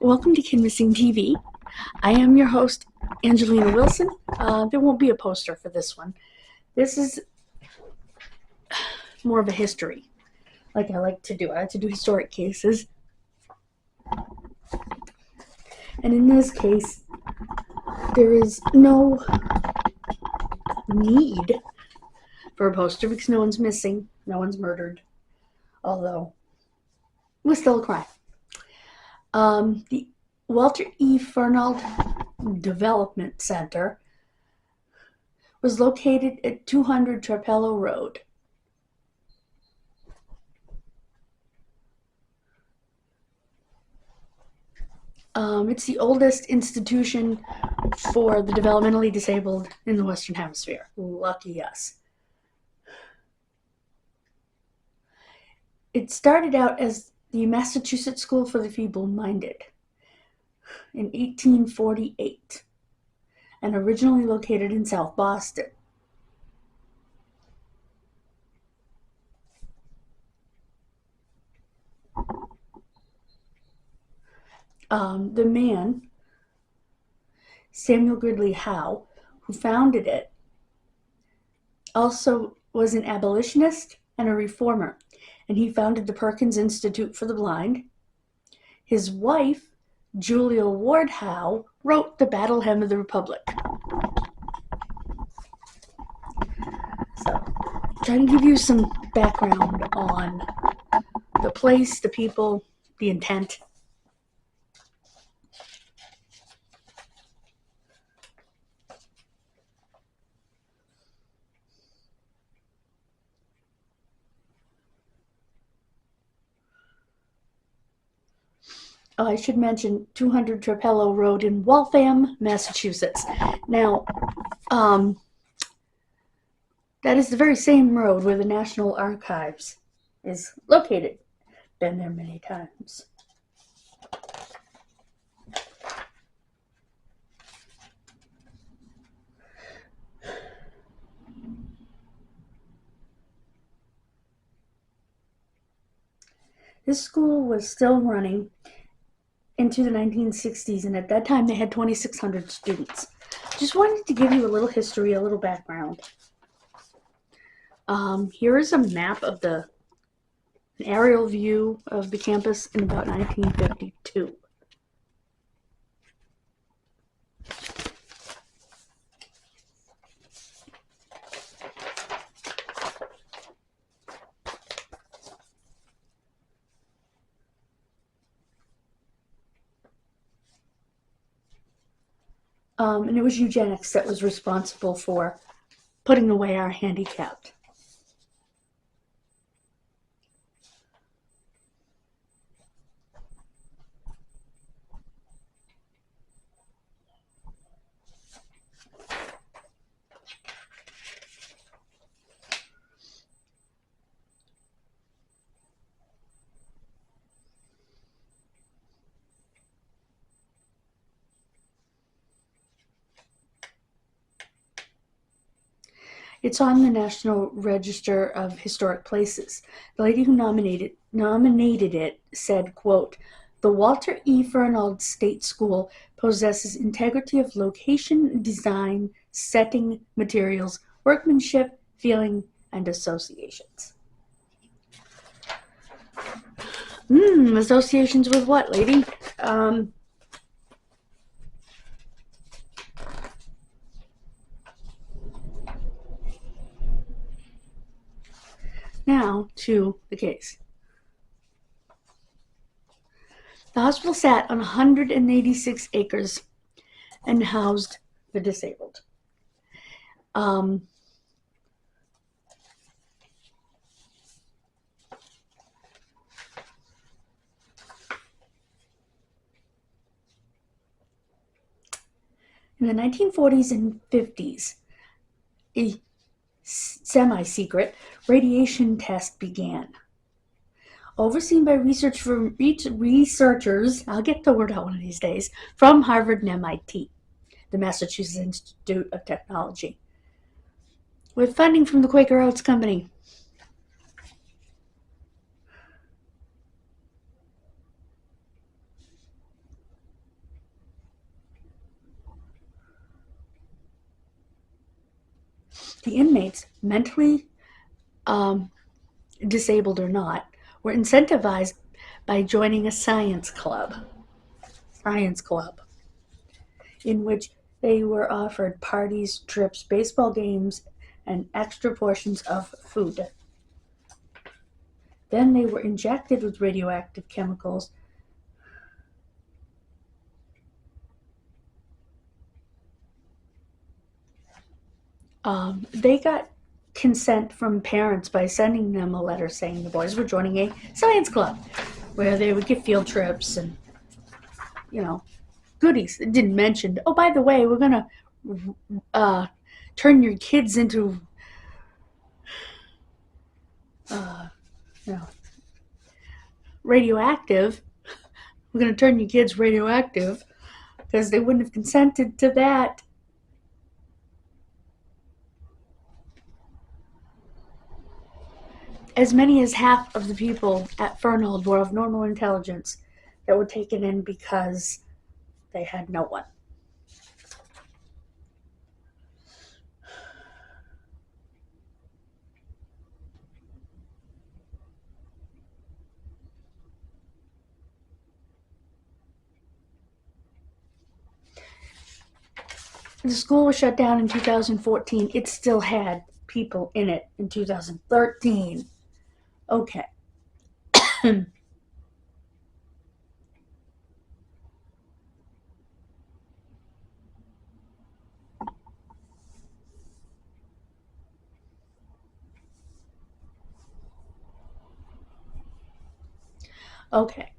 Welcome to Kidmissing TV. I am your host, Angelina Wilson. There won't be a poster for this one. This is more of a history, like I like to do. I like to do historic cases. And in this case, there is no need for a poster because no one's missing, no one's murdered, although it was still a crime. The Walter E. Fernald Development Center was located at 200 Trapello Road. It's the oldest institution for the developmentally disabled in the Western Hemisphere. Lucky us. It started out as the Massachusetts School for the Feeble-Minded in 1848 and originally located in South Boston. The man, Samuel Gridley Howe, who founded it, also was an abolitionist and a reformer, and he founded the Perkins Institute for the Blind. His wife, Julia Ward Howe, wrote The Battle Hymn of the Republic. So, trying to give you some background on the place, the people, the intent. Oh, I should mention 200 Trapello Road in Waltham, Massachusetts. Now, that is the very same road where the National Archives is located. Been there many times. This school was still running into the 1960s, and at that time they had 2,600 students. Just wanted to give you a little history, a little background. Here is a map of an aerial view of the campus in about 1952. And it was eugenics that was responsible for putting away our handicapped. It's on the National Register of Historic Places. The lady who nominated it said, quote, "The Walter E. Fernald State School possesses integrity of location, design, setting, materials, workmanship, feeling, and associations." Associations with what, lady? Now to the case. The hospital sat on 186 acres and housed the disabled. In the 1940s and 50s, a semi-secret radiation test began. Overseen by researchers, I'll get the word out one of these days, from Harvard and MIT, the Massachusetts Institute of Technology, with funding from the Quaker Oats Company. The inmates, mentally disabled or not, were incentivized by joining a science club, in which they were offered parties, trips, baseball games, and extra portions of food. Then they were injected with radioactive chemicals. They got consent from parents by sending them a letter saying the boys were joining a science club where they would get field trips and, goodies. It didn't mention, oh, by the way, we're going to turn your kids into, radioactive. We're going to turn your kids radioactive, because they wouldn't have consented to that. As many as half of the people at Fernald were of normal intelligence that were taken in because they had no one. The school was shut down in 2014. It still had people in it in 2013. Okay. Okay.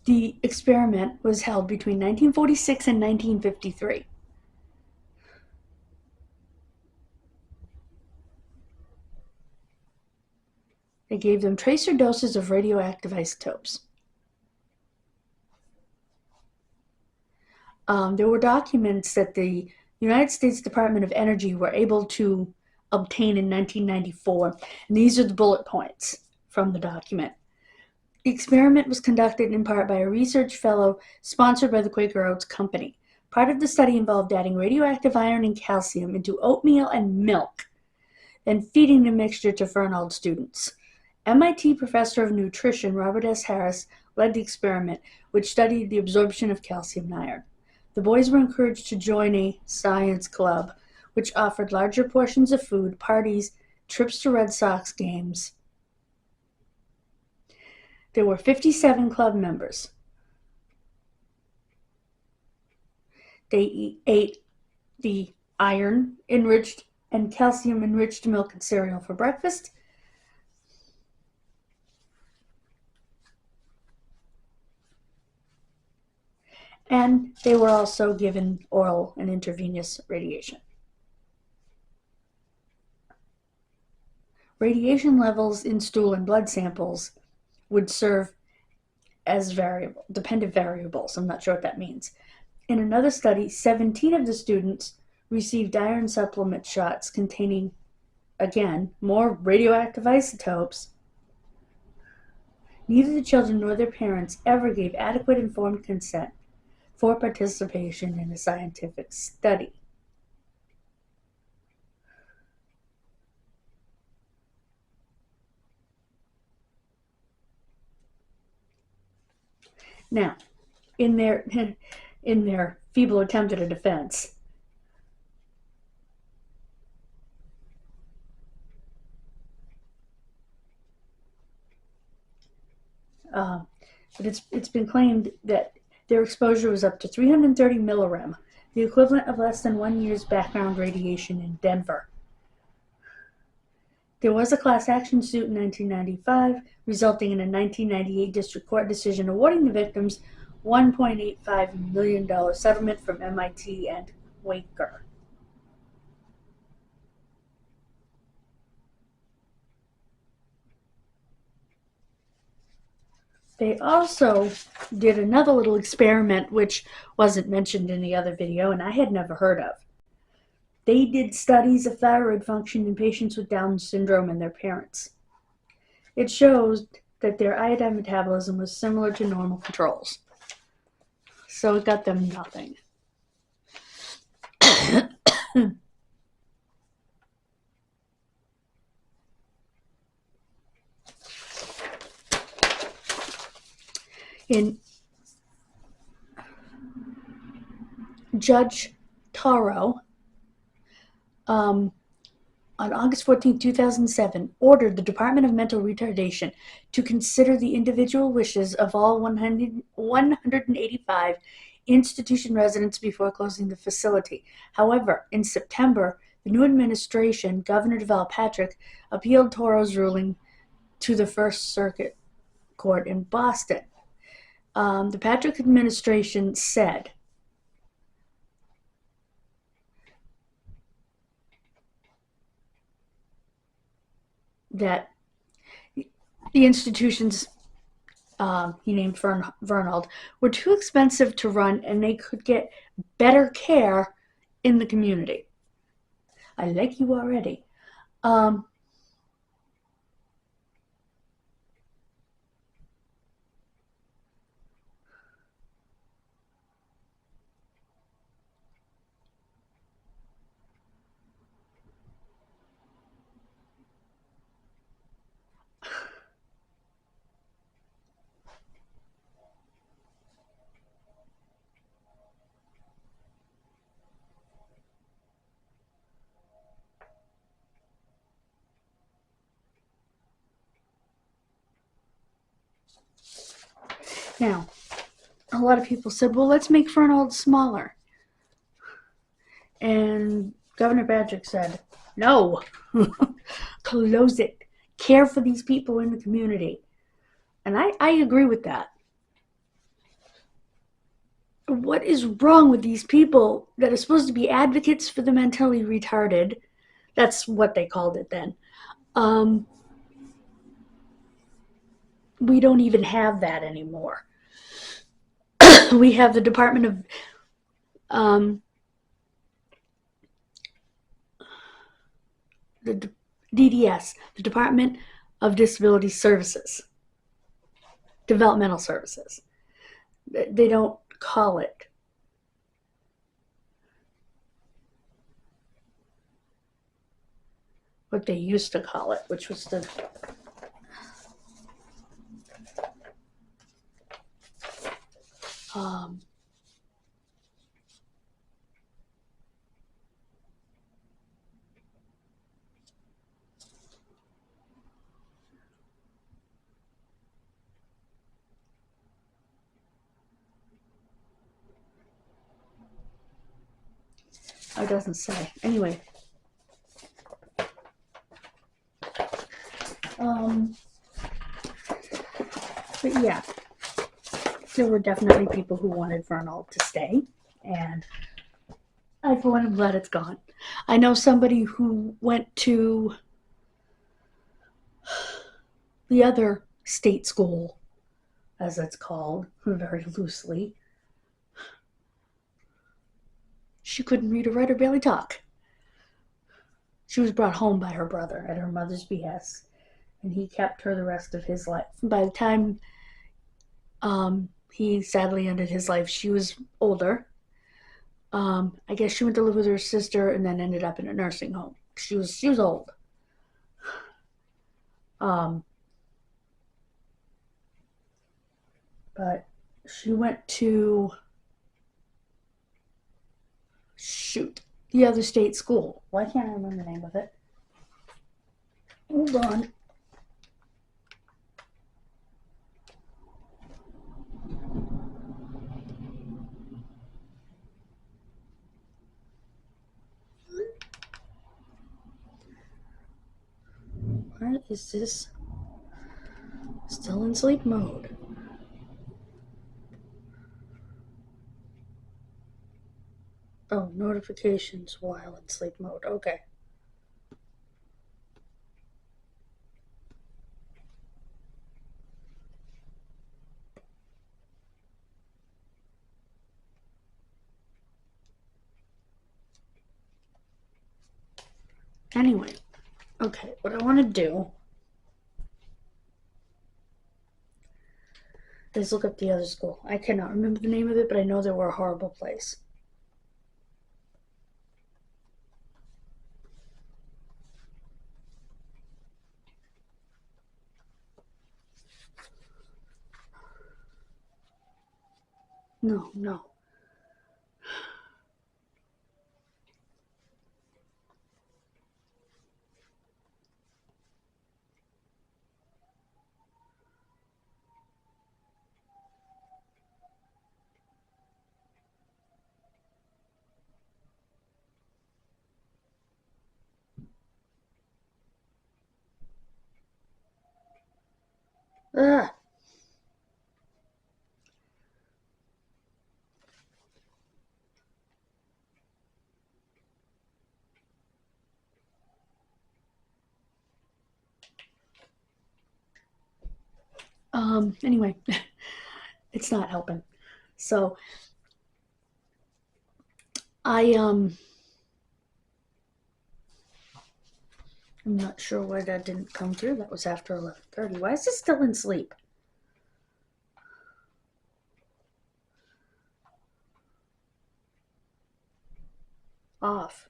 The experiment was held between 1946 and 1953. They gave them tracer doses of radioactive isotopes. There were documents that the United States Department of Energy were able to obtain in 1994, and these are the bullet points from the document. The experiment was conducted in part by a research fellow sponsored by the Quaker Oats Company. Part of the study involved adding radioactive iron and calcium into oatmeal and milk, then feeding the mixture to Fernald students. MIT professor of nutrition Robert S. Harris led the experiment, which studied the absorption of calcium and iron. The boys were encouraged to join a science club, which offered larger portions of food, parties, trips to Red Sox games. There were 57 club members. They ate the iron-enriched and calcium-enriched milk and cereal for breakfast. And they were also given oral and intravenous radiation. Radiation levels in stool and blood samples would serve as dependent variables. I'm not sure what that means. In another study, 17 of the students received iron supplement shots containing, again, more radioactive isotopes. Neither the children nor their parents ever gave adequate informed consent for participation in a scientific study. Now, in their feeble attempt at a defense, but it's been claimed that their exposure was up to 330 millirem, the equivalent of less than 1 year's background radiation in Denver. There was a class action suit in 1995, resulting in a 1998 district court decision awarding the victims $1.85 million settlement from MIT and Quaker. They also did another little experiment which wasn't mentioned in the other video and I had never heard of. They did studies of thyroid function in patients with Down syndrome and their parents. It shows that their iodine metabolism was similar to normal controls. So it got them nothing. In Judge Taro, um, on August 14, 2007, ordered the Department of Mental Retardation to consider the individual wishes of all 185 institution residents before closing the facility. However, in September, the new administration, Governor Deval Patrick, appealed Toro's ruling to the First Circuit Court in Boston. The Patrick administration said that the institutions he named Fernald, were too expensive to run and they could get better care in the community. I like you already. Now, a lot of people said, well, let's make Fernald smaller. And Governor Patrick said, no, close it. Care for these people in the community. And I agree with that. What is wrong with these people that are supposed to be advocates for the mentally retarded? That's what they called it then. We don't even have that anymore. We have the Department of the DDS, the Department of Disability Services, Developmental Services. They don't call it what they used to call it, which was the it doesn't say. Anyway. But yeah, there were definitely people who wanted Fernald to stay, and I, for one, am glad it's gone. I know somebody who went to the other state school, as it's called, very loosely. She couldn't read or write or barely talk. She was brought home by her brother at her mother's behest, and he kept her the rest of his life. By the time he sadly ended his life, she was older. I guess she went to live with her sister and then ended up in a nursing home. She was old. But she went to the other state school. Why can't I remember the name of it? Hold on. Where is this? Still in sleep mode. Oh, notifications while in sleep mode. Okay. Anyway, okay, what I want to do is look up the other school. I cannot remember the name of it, but I know they were a horrible place. No, no. Ugh. Anyway, it's not helping. So I'm not sure why that didn't come through. That was after 11:30. Why is it still in sleep? Off.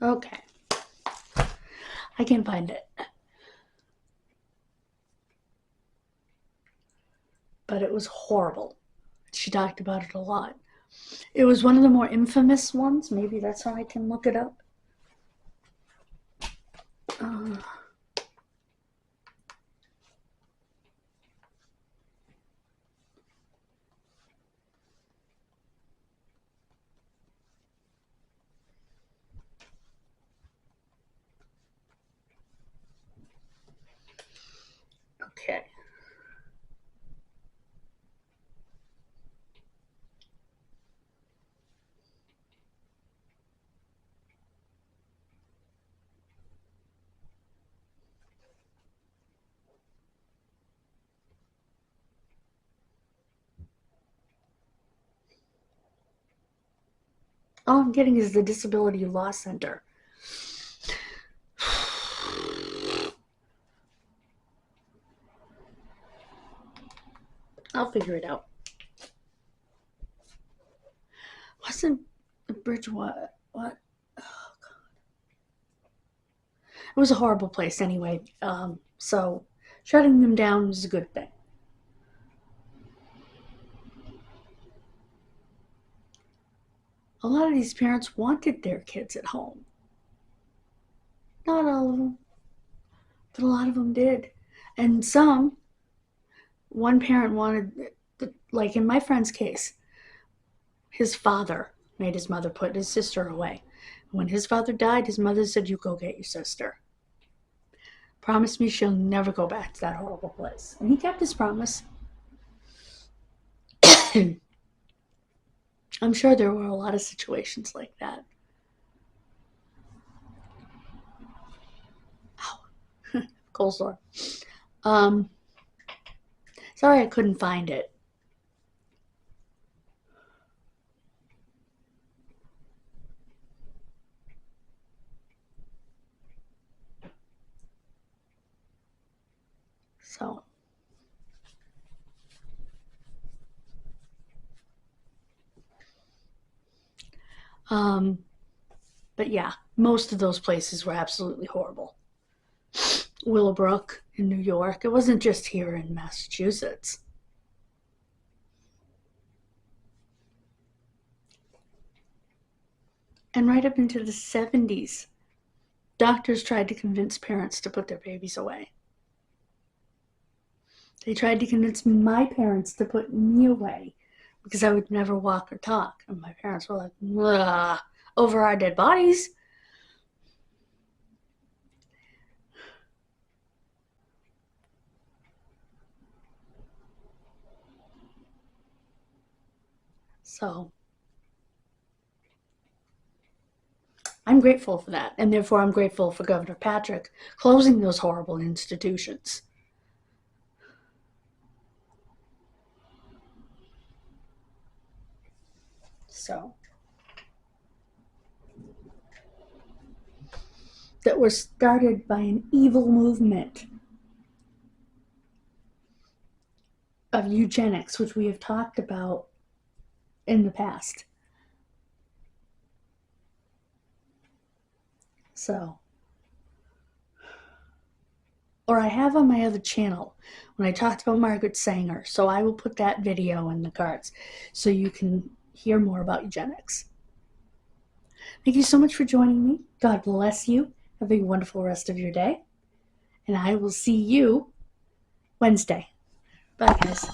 Okay. I can find it. But it was horrible. She talked about it a lot. It was one of the more infamous ones. Maybe that's how I can look it up. Uh, okay. All I'm getting is the Disability Law Center. I'll figure it out. Wasn't Bridgewater? What? Oh, God. It was a horrible place anyway. So shutting them down was a good thing. A lot of these parents wanted their kids at home. Not all of them, but a lot of them did. And one parent wanted, like in my friend's case, his father made his mother put his sister away. When his father died, his mother said, "You go get your sister. Promise me she'll never go back to that horrible place." And he kept his promise. I'm sure there were a lot of situations like that. Ow. Coleslaw. Um, Sorry I couldn't find it. So, um, but yeah, most of those places were absolutely horrible. Willowbrook in New York. It wasn't just here in Massachusetts. And right up into the 70s, doctors tried to convince parents to put their babies away. They tried to convince my parents to put me away because I would never walk or talk. And my parents were like, "Ugh," over our dead bodies. So I'm grateful for that. And therefore, I'm grateful for Governor Patrick closing those horrible institutions. So, that were started by an evil movement of eugenics, which we have talked about in the past. So, or I have on my other channel when I talked about Margaret Sanger, so I will put that video in the cards so you can hear more about eugenics. Thank you so much for joining me. God bless you. Have a wonderful rest of your day. And I will see you Wednesday. Bye, guys.